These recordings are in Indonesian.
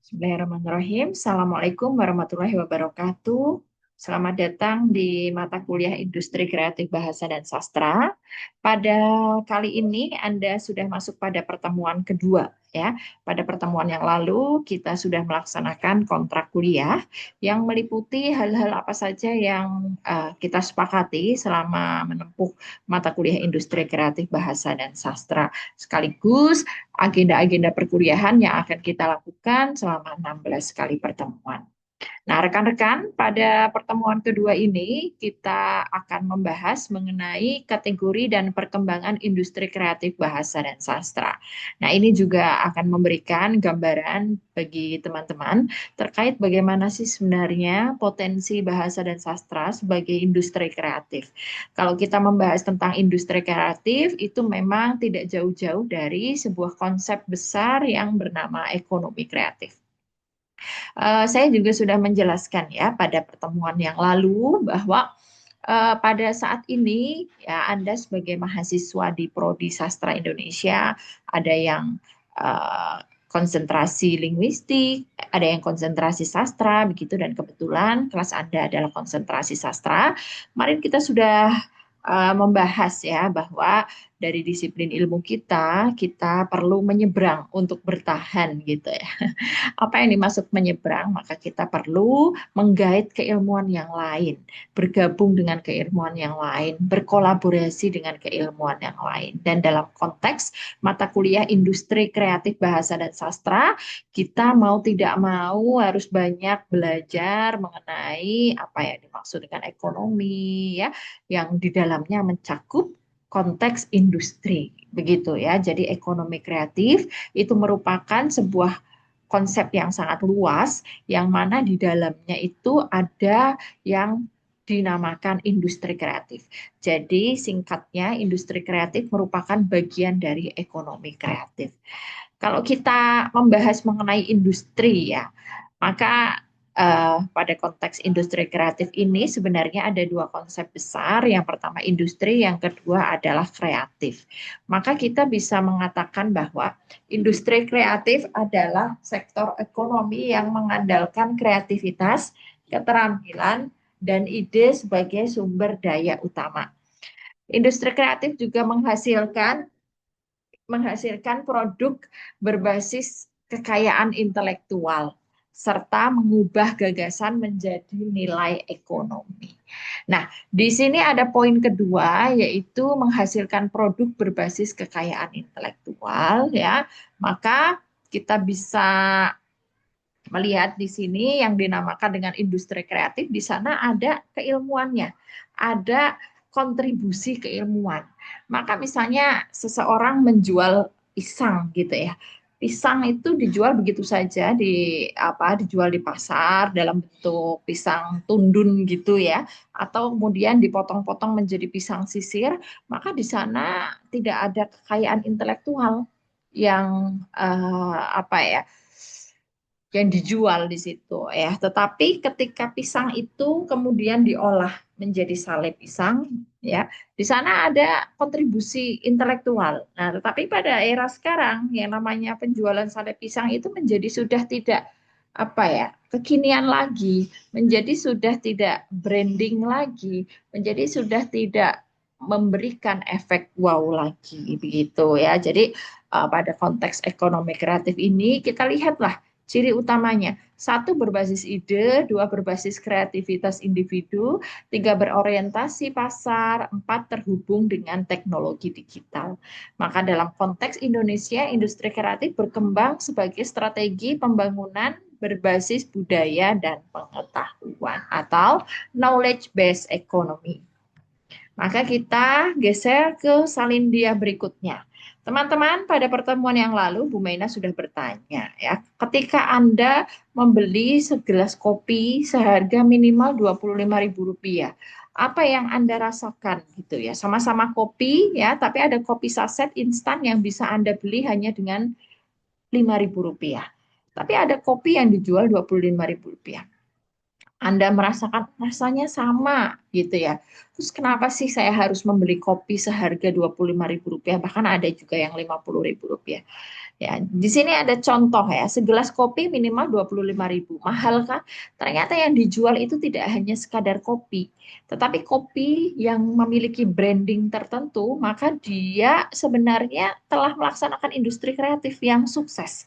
Bismillahirrahmanirrahim. Assalamualaikum warahmatullahi wabarakatuh. Selamat datang di mata kuliah Industri Kreatif Bahasa dan Sastra. Pada kali ini Anda sudah masuk pada pertemuan kedua, ya. Pada pertemuan yang lalu kita sudah melaksanakan kontrak kuliah yang meliputi hal-hal apa saja yang kita sepakati selama menempuh mata kuliah Industri Kreatif Bahasa dan Sastra. Sekaligus agenda-agenda perkuliahan yang akan kita lakukan selama 16 kali pertemuan. Nah, rekan-rekan, pada pertemuan kedua ini kita akan membahas mengenai kategori dan perkembangan industri kreatif bahasa dan sastra. Nah, ini juga akan memberikan gambaran bagi teman-teman terkait bagaimana sih sebenarnya potensi bahasa dan sastra sebagai industri kreatif. Kalau kita membahas tentang industri kreatif, itu memang tidak jauh-jauh dari sebuah konsep besar yang bernama ekonomi kreatif. Saya juga sudah menjelaskan ya pada pertemuan yang lalu bahwa pada saat ini ya Anda sebagai mahasiswa di Prodi Sastra Indonesia ada yang eh, konsentrasi linguistik, ada yang konsentrasi sastra begitu dan kebetulan kelas Anda adalah konsentrasi sastra. Kemarin kita sudah membahas ya bahwa dari disiplin ilmu kita perlu menyeberang untuk bertahan gitu ya. Apa yang dimaksud menyeberang? Maka kita perlu menggait keilmuan yang lain, bergabung dengan keilmuan yang lain, berkolaborasi dengan keilmuan yang lain. Dan dalam konteks mata kuliah industri kreatif bahasa dan sastra, kita mau tidak mau harus banyak belajar mengenai apa yang dimaksud dengan ekonomi ya, yang di dalamnya mencakup konteks industri begitu ya. Jadi ekonomi kreatif itu merupakan sebuah konsep yang sangat luas, yang mana di dalamnya itu ada yang dinamakan industri kreatif. Jadi singkatnya industri kreatif merupakan bagian dari ekonomi kreatif. Kalau kita membahas mengenai industri ya, maka pada konteks industri kreatif ini sebenarnya ada dua konsep besar. Yang pertama industri, yang kedua adalah kreatif. Maka kita bisa mengatakan bahwa industri kreatif adalah sektor ekonomi yang mengandalkan kreativitas, keterampilan, dan ide sebagai sumber daya utama. Industri kreatif juga menghasilkan produk berbasis kekayaan intelektual serta mengubah gagasan menjadi nilai ekonomi. Nah, di sini ada poin kedua yaitu menghasilkan produk berbasis kekayaan intelektual ya. Maka kita bisa melihat di sini yang dinamakan dengan industri kreatif, di sana ada keilmuannya, ada kontribusi keilmuan. Maka misalnya seseorang menjual pisang gitu ya. Pisang itu dijual begitu saja dijual di pasar dalam bentuk pisang tundun gitu ya, atau kemudian dipotong-potong menjadi pisang sisir, maka di sana tidak ada kekayaan intelektual yang yang dijual di situ ya. Tetapi ketika pisang itu kemudian diolah menjadi sale pisang ya, di sana ada kontribusi intelektual. Nah, tetapi pada era sekarang yang namanya penjualan sale pisang itu menjadi sudah tidak kekinian lagi, menjadi sudah tidak branding lagi, menjadi sudah tidak memberikan efek wow lagi begitu ya. Jadi pada konteks ekonomi kreatif ini kita lihatlah ciri utamanya, satu berbasis ide, dua berbasis kreativitas individu, tiga berorientasi pasar, empat terhubung dengan teknologi digital. Maka dalam konteks Indonesia, industri kreatif berkembang sebagai strategi pembangunan berbasis budaya dan pengetahuan atau knowledge-based economy. Maka kita geser ke salindia berikutnya. Teman-teman, pada pertemuan yang lalu Bu Mena sudah bertanya ya, ketika Anda membeli segelas kopi seharga minimal Rp25.000, apa yang Anda rasakan gitu ya? Sama-sama kopi ya, tapi ada kopi saset instan yang bisa Anda beli hanya dengan Rp5.000. Tapi ada kopi yang dijual Rp25.000. Anda merasakan rasanya sama gitu ya. Terus kenapa sih saya harus membeli kopi seharga Rp25.000? Bahkan ada juga yang Rp50.000. Ya, di sini ada contoh ya, segelas kopi minimal 25.000. Mahal kan? Ternyata yang dijual itu tidak hanya sekadar kopi, tetapi kopi yang memiliki branding tertentu, maka dia sebenarnya telah melaksanakan industri kreatif yang sukses.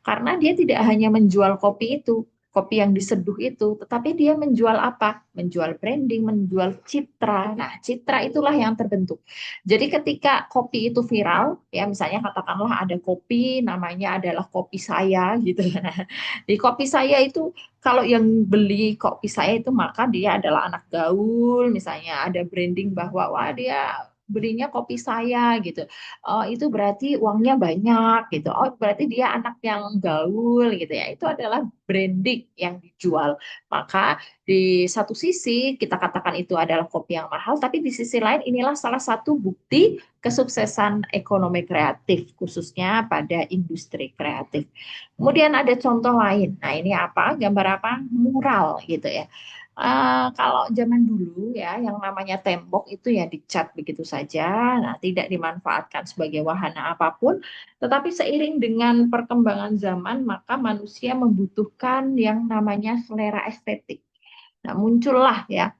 Karena dia tidak hanya menjual kopi itu, kopi yang diseduh itu, tetapi dia menjual apa? Menjual branding, menjual citra. Nah, citra itulah yang terbentuk. Jadi ketika kopi itu viral, ya misalnya katakanlah ada kopi namanya adalah kopi saya gitu. Nah, di kopi saya itu kalau yang beli kopi saya itu maka dia adalah anak gaul, misalnya ada branding bahwa wah dia belinya kopi saya gitu. Oh, itu berarti uangnya banyak gitu. Oh, berarti dia anak yang gaul gitu ya. Itu adalah branding yang dijual. Maka di satu sisi kita katakan itu adalah kopi yang mahal, tapi di sisi lain inilah salah satu bukti kesuksesan ekonomi kreatif, khususnya pada industri kreatif. Kemudian ada contoh lain. Nah, ini apa? Gambar apa? Mural gitu ya. Kalau zaman dulu ya, yang namanya tembok itu ya dicat begitu saja, nah tidak dimanfaatkan sebagai wahana apapun. Tetapi seiring dengan perkembangan zaman, maka manusia membutuhkan yang namanya selera estetik. Nah, muncullah ya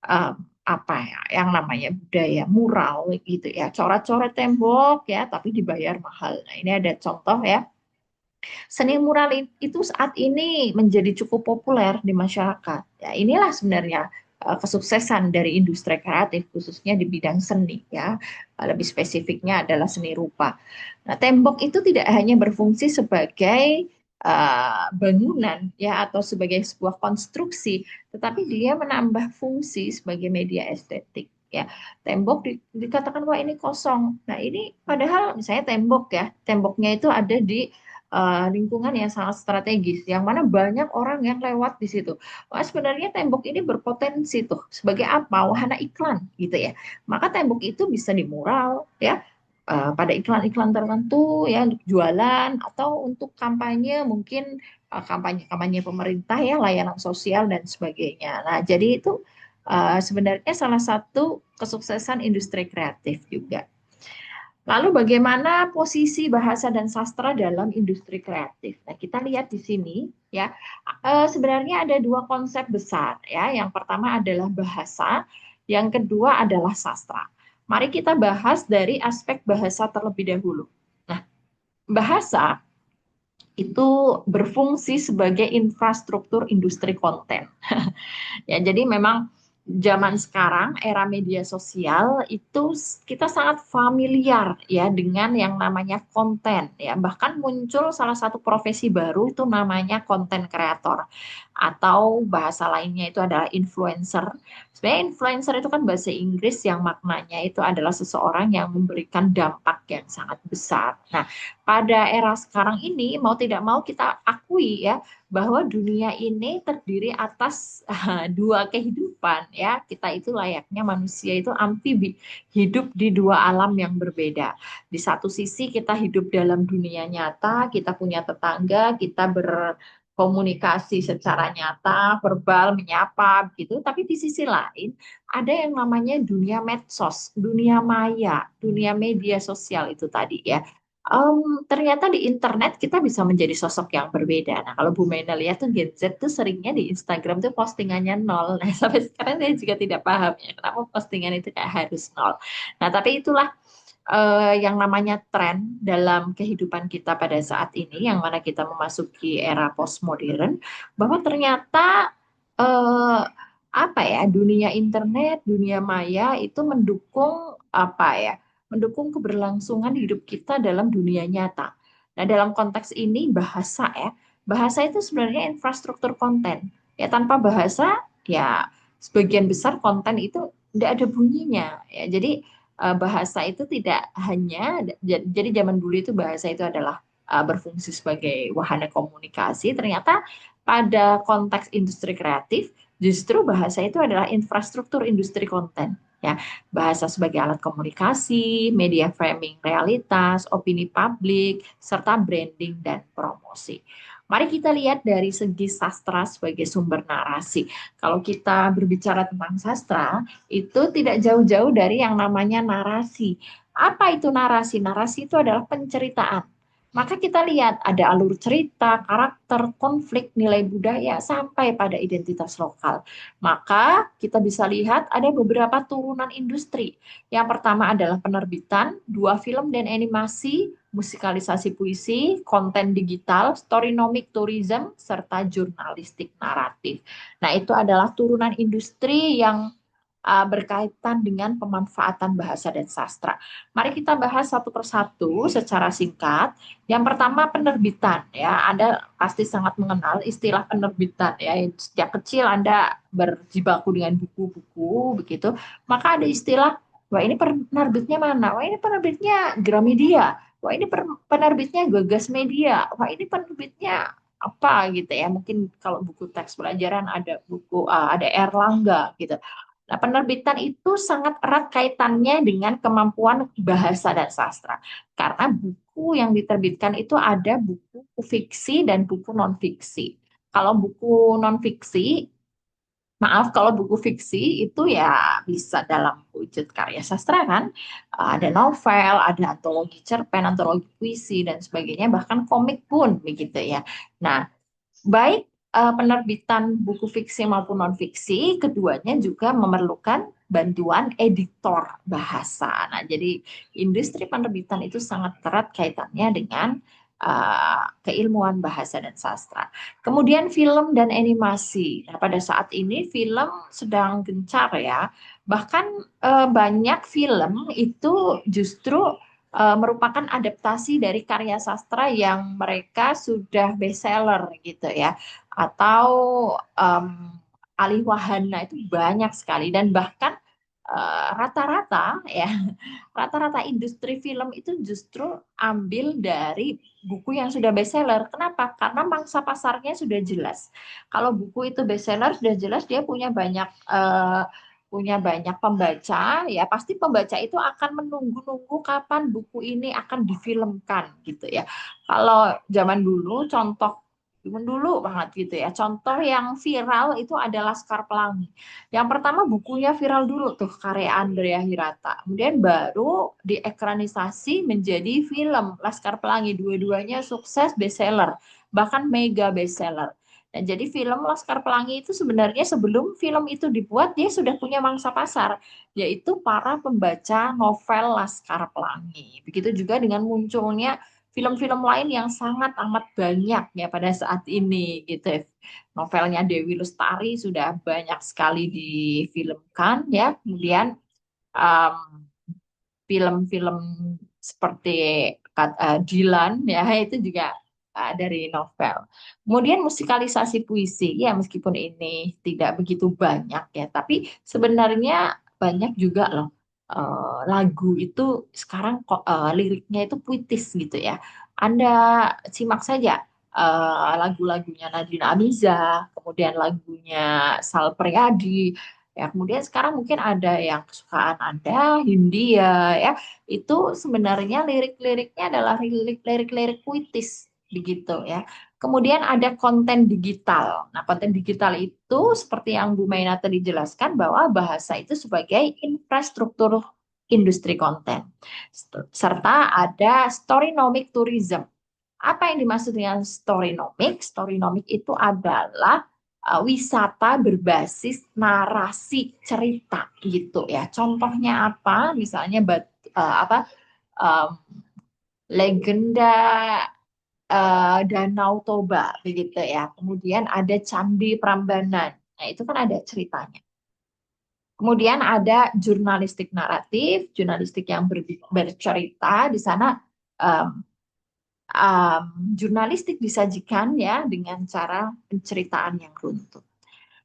eh, apa ya yang namanya budaya mural gitu ya, coret-coret tembok ya, tapi dibayar mahal. Nah, ini ada contoh ya. Seni mural itu saat ini menjadi cukup populer di masyarakat. Ya, inilah sebenarnya kesuksesan dari industri kreatif khususnya di bidang seni ya. Lebih spesifiknya adalah seni rupa. Nah, tembok itu tidak hanya berfungsi sebagai bangunan ya atau sebagai sebuah konstruksi, tetapi dia menambah fungsi sebagai media estetik. Ya, tembok dikatakan wah ini kosong. Nah, ini padahal misalnya tembok ya, temboknya itu ada di lingkungan yang sangat strategis, yang mana banyak orang yang lewat di situ. Wah, sebenarnya tembok ini berpotensi tuh sebagai apa? Wahana iklan gitu ya. Maka tembok itu bisa dimural ya pada iklan-iklan tertentu ya untuk jualan atau untuk kampanye mungkin kampanye-kampanye pemerintah ya layanan sosial dan sebagainya. Nah, jadi itu sebenarnya salah satu kesuksesan industri kreatif juga. Lalu bagaimana posisi bahasa dan sastra dalam industri kreatif? Nah, kita lihat di sini ya. Sebenarnya ada dua konsep besar ya. Yang pertama adalah bahasa, yang kedua adalah sastra. Mari kita bahas dari aspek bahasa terlebih dahulu. Nah, bahasa itu berfungsi sebagai infrastruktur industri konten. Ya, jadi memang zaman sekarang era media sosial itu kita sangat familiar ya dengan yang namanya konten ya. Bahkan muncul salah satu profesi baru itu namanya konten kreator atau bahasa lainnya itu adalah influencer. Sebenarnya influencer itu kan bahasa Inggris yang maknanya itu adalah seseorang yang memberikan dampak yang sangat besar. Nah, pada era sekarang ini mau tidak mau kita akui ya bahwa dunia ini terdiri atas dua kehidupan ya. Kita itu layaknya manusia itu amfibi, hidup di dua alam yang berbeda. Di satu sisi kita hidup dalam dunia nyata, kita punya tetangga, kita berkomunikasi secara nyata, verbal, menyapa gitu. Tapi di sisi lain ada yang namanya dunia medsos, dunia maya, dunia media sosial itu tadi ya. Ternyata di internet kita bisa menjadi sosok yang berbeda. Nah, kalau Bu Mena lihat tuh Gen Z tuh seringnya di Instagram tuh postingannya nol. Nah, sampai sekarang saya juga tidak paham ya kenapa postingan itu kayak harus nol. Nah, tapi itulah yang namanya tren dalam kehidupan kita pada saat ini, yang mana kita memasuki era postmodern, bahwa ternyata eh, apa ya dunia internet, dunia maya itu mendukung apa ya, mendukung keberlangsungan hidup kita dalam dunia nyata. Nah, dalam konteks ini bahasa ya, bahasa itu sebenarnya infrastruktur konten. Ya, tanpa bahasa ya sebagian besar konten itu tidak ada bunyinya. Ya, jadi bahasa itu tidak hanya jadi zaman dulu itu bahasa itu adalah berfungsi sebagai wahana komunikasi. Ternyata pada konteks industri kreatif justru bahasa itu adalah infrastruktur industri konten. Ya, bahasa sebagai alat komunikasi, media framing realitas, opini publik, serta branding dan promosi. Mari kita lihat dari segi sastra sebagai sumber narasi. Kalau kita berbicara tentang sastra, itu tidak jauh-jauh dari yang namanya narasi. Apa itu narasi? Narasi itu adalah penceritaan. Maka kita lihat ada alur cerita, karakter, konflik, nilai budaya, sampai pada identitas lokal. Maka kita bisa lihat ada beberapa turunan industri. Yang pertama adalah penerbitan, dua film dan animasi, musikalisasi puisi, konten digital, storynomic tourism, serta jurnalistik naratif. Nah, itu adalah turunan industri yang berkaitan dengan pemanfaatan bahasa dan sastra. Mari kita bahas satu persatu secara singkat. Yang pertama penerbitan ya, Anda pasti sangat mengenal istilah penerbitan ya. Sejak kecil Anda berjibaku dengan buku-buku begitu, maka ada istilah, wah ini penerbitnya mana? Wah ini penerbitnya Gramedia. Wah ini penerbitnya Gagas Media. Wah ini penerbitnya apa gitu ya. Mungkin kalau buku teks pelajaran ada buku ada Erlangga gitu. Nah, penerbitan itu sangat erat kaitannya dengan kemampuan bahasa dan sastra. Karena buku yang diterbitkan itu ada buku fiksi dan buku non-fiksi. Kalau buku non-fiksi, maaf, kalau buku fiksi itu ya bisa dalam wujud karya sastra kan. Ada novel, ada antologi cerpen, antologi puisi, dan sebagainya, bahkan komik pun begitu ya. Nah, baik penerbitan buku fiksi maupun non-fiksi, keduanya juga memerlukan bantuan editor bahasa. Nah, jadi industri penerbitan itu sangat erat kaitannya dengan keilmuan bahasa dan sastra. Kemudian film dan animasi. Nah, pada saat ini film sedang gencar ya. Bahkan banyak film itu justru merupakan adaptasi dari karya sastra yang mereka sudah bestseller gitu ya, atau alih wahana itu banyak sekali, dan bahkan rata-rata ya, rata-rata industri film itu justru ambil dari buku yang sudah bestseller. Kenapa? Karena mangsa pasarnya sudah jelas. Kalau buku itu bestseller sudah jelas dia punya banyak pembaca, ya pasti pembaca itu akan menunggu-nunggu kapan buku ini akan difilmkan gitu ya. Kalau zaman dulu banget gitu ya. Contoh yang viral itu adalah Laskar Pelangi. Yang pertama bukunya viral dulu tuh, karya Andrea Hirata. Kemudian baru diekranisasi menjadi film Laskar Pelangi. Dua-duanya sukses bestseller, bahkan mega bestseller. Dan jadi film Laskar Pelangi itu sebenarnya sebelum film itu dibuat dia sudah punya mangsa pasar, yaitu para pembaca novel Laskar Pelangi. Begitu juga dengan munculnya film-film lain yang sangat amat banyak ya pada saat ini gitu. Novelnya Dewi Lestari sudah banyak sekali difilmkan ya. Kemudian um, film-film seperti Dilan ya itu juga dari novel. Kemudian musikalisasi puisi ya, meskipun ini tidak begitu banyak ya, tapi sebenarnya banyak juga loh lagu itu sekarang kok liriknya itu puitis gitu ya. Anda simak saja lagu-lagunya Nadine Amiza, kemudian lagunya Sal Priadi. Ya, kemudian sekarang mungkin ada yang kesukaan Anda, Hindia, ya. Itu sebenarnya lirik-liriknya adalah lirik-lirik puitis, begitu ya. Kemudian ada konten digital. Nah, konten digital itu seperti yang Bu Maina tadi jelaskan bahwa bahasa itu sebagai infrastruktur industri konten. Serta ada storynomic tourism. Apa yang dimaksud dengan storynomic? Storynomic itu adalah wisata berbasis narasi cerita gitu ya. Contohnya apa? Misalnya um, legenda Danau Toba begitu ya. Kemudian ada Candi Prambanan. Nah, itu kan ada ceritanya. Kemudian ada jurnalistik naratif, jurnalistik yang bercerita di sana um, um, jurnalistik disajikan ya dengan cara penceritaan yang runtut.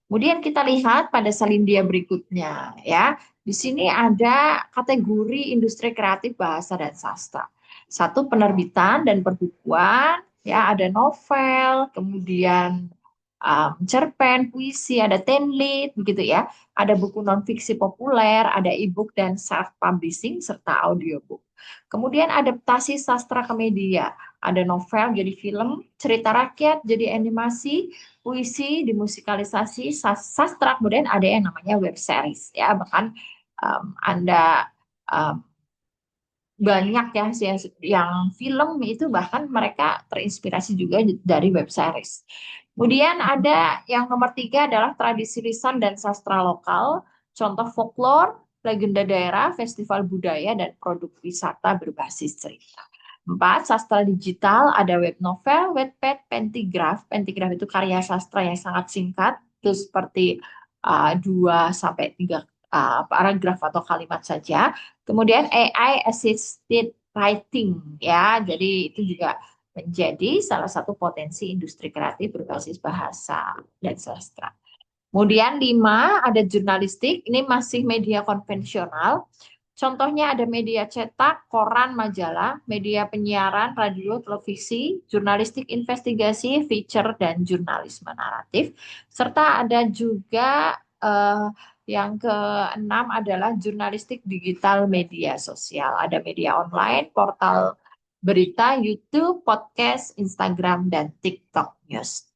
Kemudian kita lihat pada salindia berikutnya ya. Di sini ada kategori industri kreatif bahasa dan sastra. Satu penerbitan dan perbukuan, ya ada novel, kemudian cerpen, puisi, ada tenlit begitu ya. Ada buku nonfiksi populer, ada e-book dan self publishing serta audiobook. Kemudian adaptasi sastra ke media, ada novel jadi film, cerita rakyat jadi animasi, puisi dimusikalisasi, sastra, kemudian ada yang namanya web series ya. Bahkan Anda um, banyak ya yang film itu bahkan mereka terinspirasi juga dari web series. Kemudian ada yang nomor tiga adalah tradisi lisan dan sastra lokal, contoh folklore, legenda daerah, festival budaya, dan produk wisata berbasis cerita. Empat, sastra digital, ada web novel, webpad, pentigraf. Pentigraf itu karya sastra yang sangat singkat, itu seperti 2 sampai 3 paragraf atau kalimat saja. Kemudian AI assisted writing ya. Jadi itu juga menjadi salah satu potensi industri kreatif berbasis bahasa dan sastra. Kemudian lima, ada jurnalistik. Ini masih media konvensional. Contohnya ada media cetak, koran, majalah, media penyiaran, radio, televisi, jurnalistik investigasi, feature, dan jurnalisme naratif. Serta ada juga yang keenam adalah jurnalistik digital media sosial. Ada media online, portal berita, YouTube, podcast, Instagram, dan TikTok News.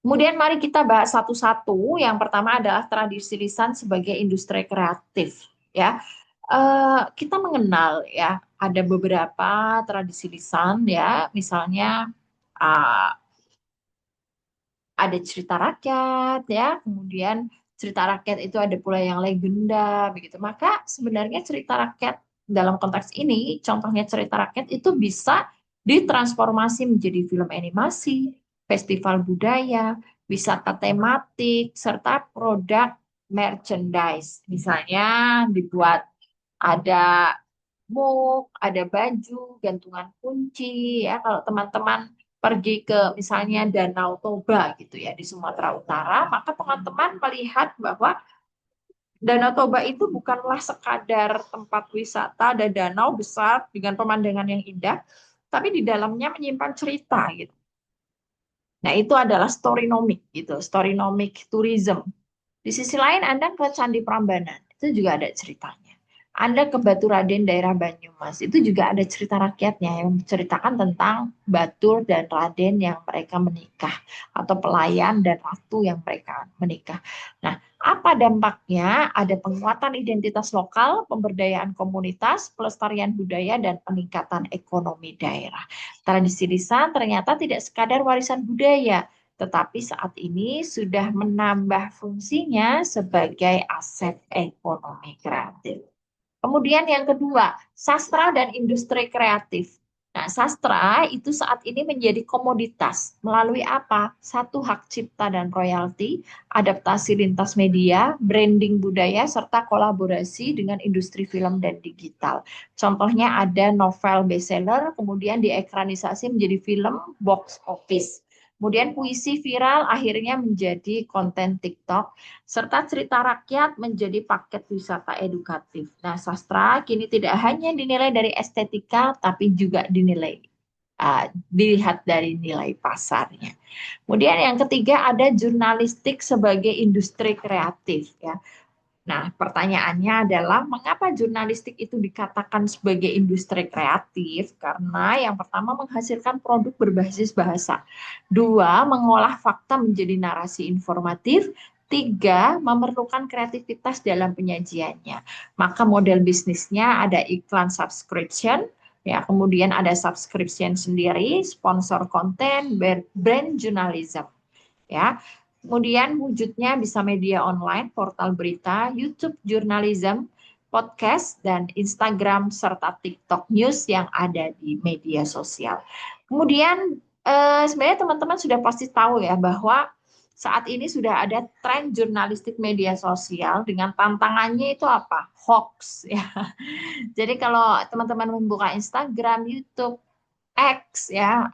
Kemudian mari kita bahas satu-satu. Yang pertama adalah tradisi lisan sebagai industri kreatif. Ya, kita mengenal ya ada beberapa tradisi lisan ya, misalnya uh, ada cerita rakyat ya, kemudian cerita rakyat itu ada pula yang legenda begitu. Maka sebenarnya cerita rakyat dalam konteks ini, contohnya cerita rakyat itu bisa ditransformasi menjadi film animasi, festival budaya, wisata tematik, serta produk merchandise. Misalnya dibuat ada mug, ada baju, gantungan kunci ya. Kalau teman-teman pergi ke misalnya Danau Toba gitu ya di Sumatera Utara, maka teman-teman melihat bahwa Danau Toba itu bukanlah sekadar tempat wisata, ada danau besar dengan pemandangan yang indah, tapi di dalamnya menyimpan cerita gitu. Nah, itu adalah storynomic gitu, storynomic tourism. Di sisi lain, Anda ke Candi Prambanan, itu juga ada ceritanya. Anda ke Baturaden daerah Banyumas, itu juga ada cerita rakyatnya yang menceritakan tentang Batur dan Raden yang mereka menikah, atau pelayan dan ratu yang mereka menikah. Nah, apa dampaknya? Ada penguatan identitas lokal, pemberdayaan komunitas, pelestarian budaya, dan peningkatan ekonomi daerah. Tradisi lisan ternyata tidak sekadar warisan budaya, tetapi saat ini sudah menambah fungsinya sebagai aset ekonomi kreatif. Kemudian yang kedua, sastra dan industri kreatif. Nah, sastra itu saat ini menjadi komoditas melalui apa? Satu, hak cipta dan royalti, adaptasi lintas media, branding budaya, serta kolaborasi dengan industri film dan digital. Contohnya ada novel bestseller, kemudian diekranisasi menjadi film box office. Kemudian puisi viral akhirnya menjadi konten TikTok, serta cerita rakyat menjadi paket wisata edukatif. Nah, sastra kini tidak hanya dinilai dari estetika, tapi juga dilihat dari nilai pasarnya. Kemudian yang ketiga ada jurnalistik sebagai industri kreatif ya. Nah, pertanyaannya adalah mengapa jurnalistik itu dikatakan sebagai industri kreatif? Karena yang pertama menghasilkan produk berbasis bahasa. Dua, mengolah fakta menjadi narasi informatif. Tiga, memerlukan kreativitas dalam penyajiannya. Maka model bisnisnya ada iklan subscription, ya, kemudian ada subscription sendiri, sponsor konten, brand journalism, ya. Kemudian wujudnya bisa media online, portal berita, YouTube journalism, podcast, dan Instagram serta TikTok News yang ada di media sosial. Kemudian sebenarnya teman-teman sudah pasti tahu ya bahwa saat ini sudah ada tren jurnalistik media sosial dengan tantangannya itu apa? Hoax ya. Jadi kalau teman-teman membuka Instagram, YouTube, X ya,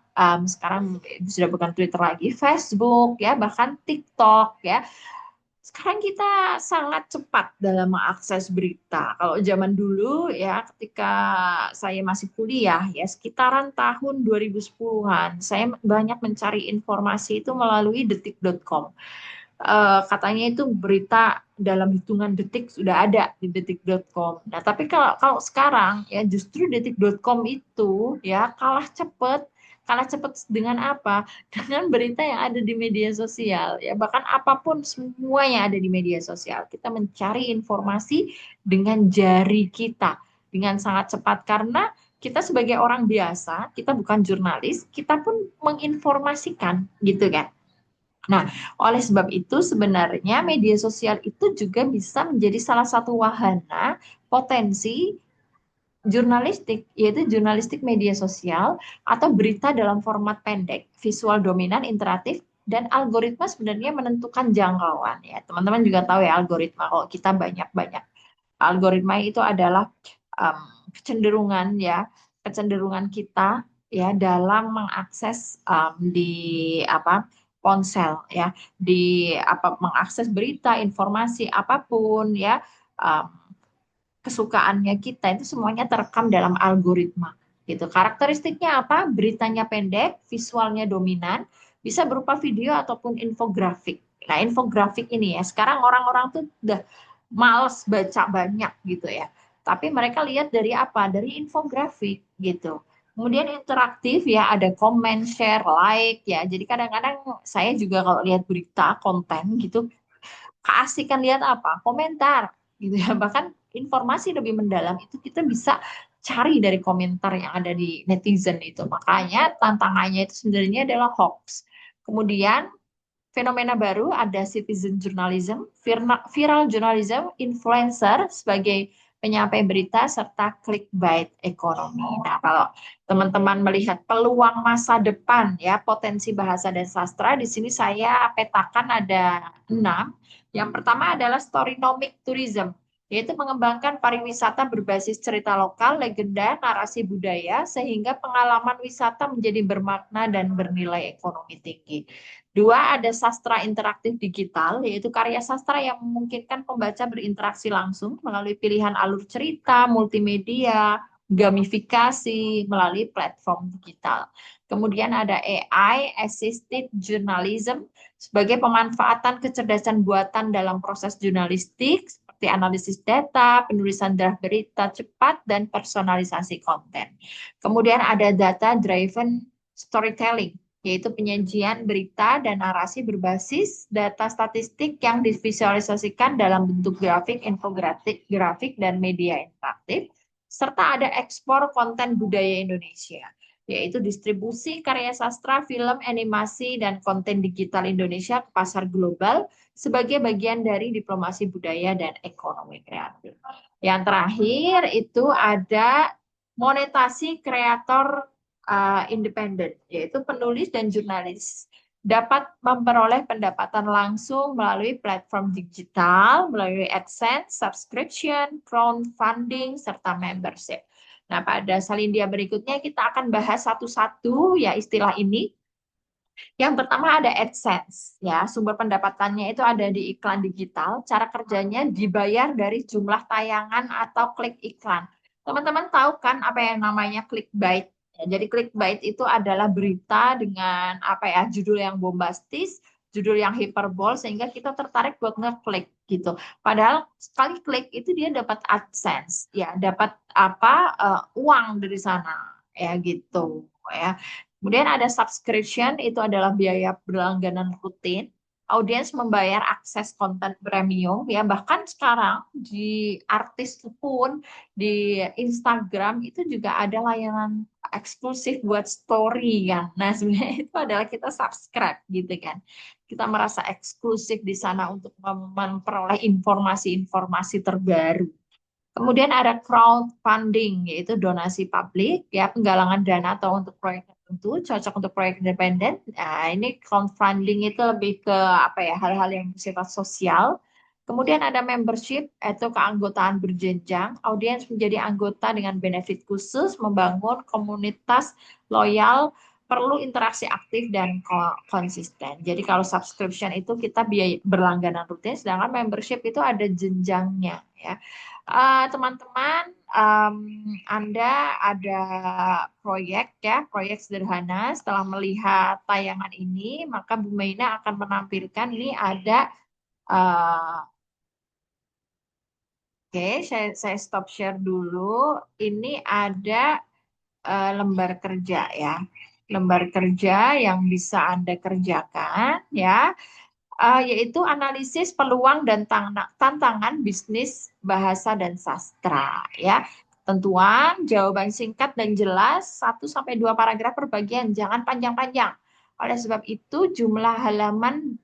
sekarang sudah bukan Twitter lagi, Facebook ya, bahkan TikTok ya. Sekarang kita sangat cepat dalam mengakses berita. Kalau zaman dulu ya, ketika saya masih kuliah ya, sekitaran tahun 2010-an, saya banyak mencari informasi itu melalui detik.com. Katanya itu berita dalam hitungan detik sudah ada di detik.com. Nah, tapi kalau sekarang ya justru detik.com itu ya kalah cepat. Kalah cepat dengan apa? Dengan berita yang ada di media sosial. Ya, bahkan apapun semua yang ada di media sosial. Kita mencari informasi dengan jari kita. dengan sangat cepat karena kita sebagai orang biasa, kita bukan jurnalis, kita pun menginformasikan gitu kan. Nah, oleh sebab itu sebenarnya media sosial itu juga bisa menjadi salah satu wahana potensi jurnalistik, yaitu jurnalistik media sosial atau berita dalam format pendek, visual dominan, interaktif, dan algoritma sebenarnya menentukan jangkauan ya. Teman-teman juga tahu ya algoritma, kalau kita banyak-banyak. Algoritma itu adalah um, kecenderungan ya, kecenderungan kita ya dalam mengakses di apa ponsel ya, di apa mengakses berita, informasi apapun ya. um, Kesukaannya kita itu semuanya terekam dalam algoritma gitu. Karakteristiknya apa? Beritanya pendek, visualnya dominan, bisa berupa video ataupun infografik. Nah, infografik ini ya, sekarang orang-orang tuh udah males baca banyak gitu ya. Tapi mereka lihat dari apa? Dari infografik gitu. Kemudian interaktif ya, ada komen, share, like ya. Jadi kadang-kadang saya juga kalau lihat berita, konten gitu, keasikan lihat apa? Komentar gitu ya. Bahkan informasi lebih mendalam itu kita bisa cari dari komentar yang ada di netizen itu. Makanya tantangannya itu sebenarnya adalah hoax. Kemudian fenomena baru ada citizen journalism, viral journalism, influencer sebagai penyampai berita, serta clickbait ekonomi. Nah, kalau teman-teman melihat peluang masa depan ya, potensi bahasa dan sastra, di sini saya petakan ada 6. Yang pertama adalah storynomic tourism, yaitu mengembangkan pariwisata berbasis cerita lokal, legenda, narasi budaya, sehingga pengalaman wisata menjadi bermakna dan bernilai ekonomi tinggi. Dua, ada sastra interaktif digital, yaitu karya sastra yang memungkinkan pembaca berinteraksi langsung melalui pilihan alur cerita, multimedia, gamifikasi, melalui platform digital. Kemudian ada AI, Assisted Journalism, sebagai pemanfaatan kecerdasan buatan dalam proses jurnalistik, seperti analisis data, penulisan draft berita cepat, dan personalisasi konten. Kemudian ada data-driven storytelling, yaitu penyajian berita dan narasi berbasis data statistik yang divisualisasikan dalam bentuk grafik, infografik, grafik, dan media interaktif, serta ada ekspor konten budaya Indonesia, yaitu distribusi karya sastra, film, animasi, dan konten digital Indonesia ke pasar global sebagai bagian dari diplomasi budaya dan ekonomi kreatif. Yang terakhir itu ada monetasi kreator independen, yaitu penulis dan jurnalis dapat memperoleh pendapatan langsung melalui platform digital, melalui AdSense, subscription, crowdfunding, serta membership. Nah, pada salindia berikutnya kita akan bahas satu-satu ya istilah ini. Yang pertama ada AdSense, ya sumber pendapatannya itu ada di iklan digital. Cara kerjanya dibayar dari jumlah tayangan atau klik iklan. Teman-teman tahu kan apa yang namanya clickbait? Ya, jadi clickbait itu adalah berita dengan apa ya judul yang bombastis, judul yang hiperbol sehingga kita tertarik buat ngeklik gitu. Padahal sekali klik itu dia dapat AdSense, ya dapat apa uang dari sana, ya gitu, ya. Kemudian ada subscription, itu adalah biaya berlangganan rutin. Audiens membayar akses konten premium, ya bahkan sekarang di artis pun di Instagram itu juga ada layanan eksklusif buat story kan. Nah sebenarnya itu adalah kita subscribe gitu kan. Kita merasa eksklusif di sana untuk memperoleh informasi-informasi terbaru. Kemudian ada crowdfunding, yaitu donasi publik, ya penggalangan dana atau untuk proyek tertentu, cocok untuk proyek independen. Nah, ini crowdfunding itu lebih ke apa ya, hal-hal yang bersifat sosial. Kemudian ada membership, atau keanggotaan berjenjang. Audiens menjadi anggota dengan benefit khusus, membangun komunitas loyal, perlu interaksi aktif dan konsisten. Jadi kalau subscription itu kita biaya berlangganan rutin, sedangkan membership itu ada jenjangnya, ya. Teman-teman, Anda ada proyek ya, proyek sederhana. Setelah melihat tayangan ini, maka Bu Maina akan menampilkan ini ada, oke, saya stop share dulu. Ini ada lembar kerja ya, lembar kerja yang bisa Anda kerjakan ya. Yaitu analisis peluang dan tantangan bisnis bahasa dan sastra ya. ketentuan, jawaban singkat dan jelas, 1 sampai 2 paragraf per bagian, jangan panjang-panjang. Oleh sebab itu, jumlah halaman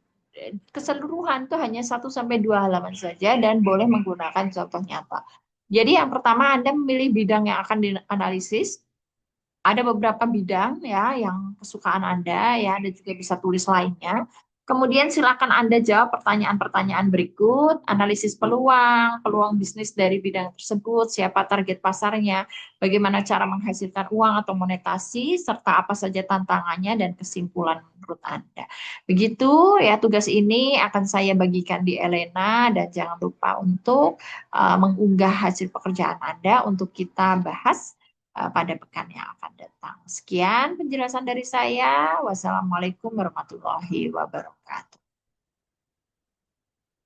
keseluruhan tuh hanya 1 sampai 2 halaman saja dan boleh menggunakan contoh nyata. Jadi yang pertama Anda memilih bidang yang akan dianalisis. Ada beberapa bidang ya yang kesukaan Anda ya, Anda juga bisa tulis lainnya. Kemudian silakan Anda jawab pertanyaan-pertanyaan berikut, analisis peluang, peluang bisnis dari bidang tersebut, siapa target pasarnya, bagaimana cara menghasilkan uang atau monetasi, serta apa saja tantangannya dan kesimpulan menurut Anda. Begitu ya, tugas ini akan saya bagikan di Elena dan jangan lupa untuk mengunggah hasil pekerjaan Anda untuk kita bahas pada pekan yang akan datang. Sekian penjelasan dari saya. Wassalamualaikum warahmatullahi wabarakatuh.